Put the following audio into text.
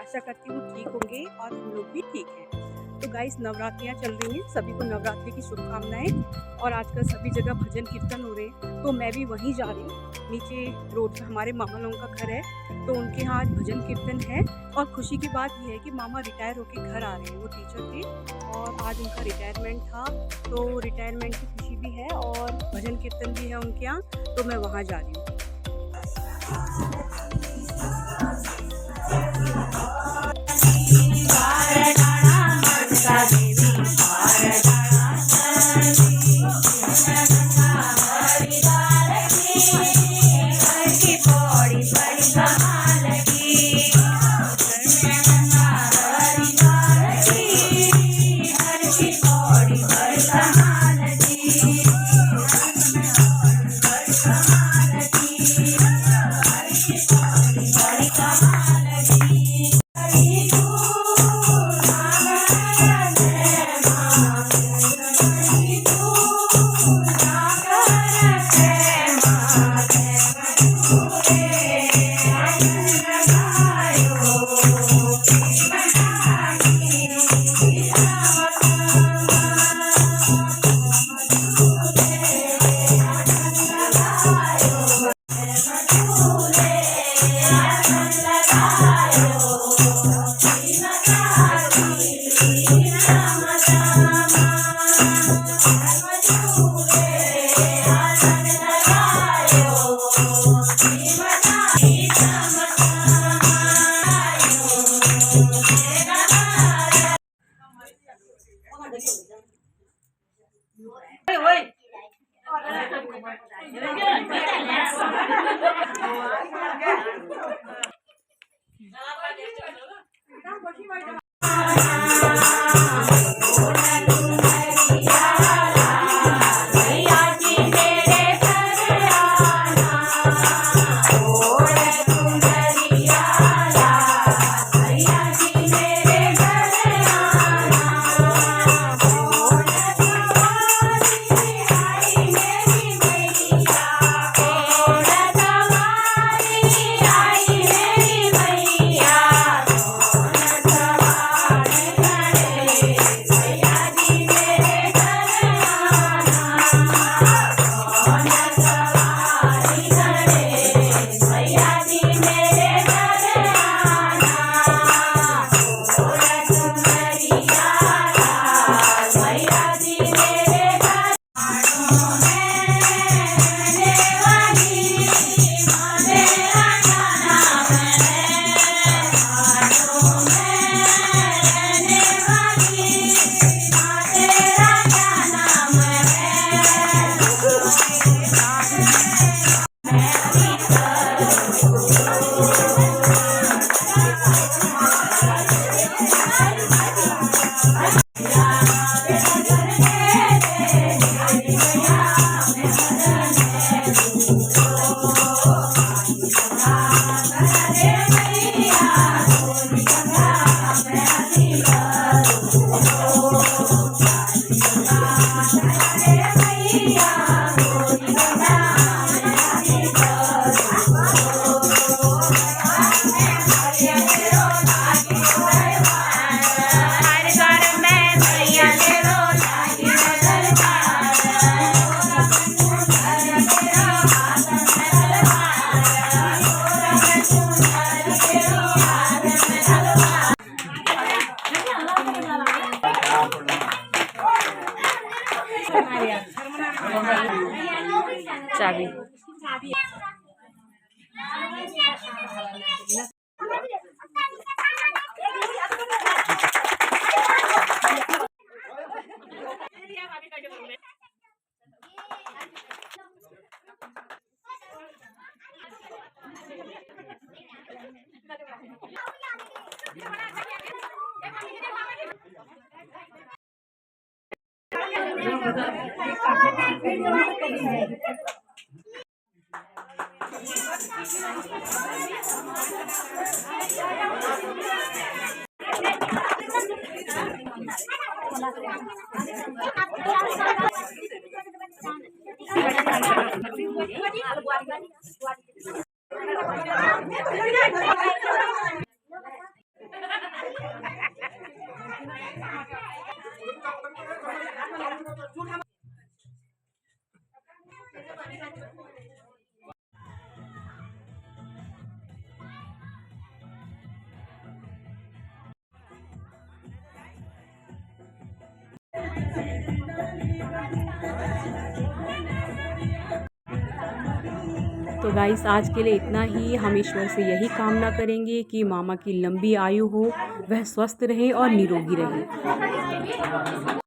आशा करती हूँ ठीक होंगे और हम लोग भी ठीक हैं। तो गाइस, नवरात्रियाँ चल रही हैं, सभी को नवरात्रि की शुभकामनाएं। और आजकल सभी जगह भजन कीर्तन हो रहे हैं, तो मैं भी वहीं जा रही हूँ। नीचे रोड पर हमारे मामा लोगों का घर है, तो उनके यहाँ आज भजन कीर्तन है। और खुशी की बात यह है कि मामा रिटायर होकर घर आ रहे हैं। वो टीचर थे और आज उनका रिटायरमेंट था, तो रिटायरमेंट की खुशी भी है और भजन कीर्तन भी है उनके यहाँ, तो मैं वहाँ जा रही हूँ। चाबी तो गाइस आज के लिए इतना ही। हम ईश्वर से यही कामना करेंगे कि मामा की लंबी आयु हो, वह स्वस्थ रहे और निरोगी रहे।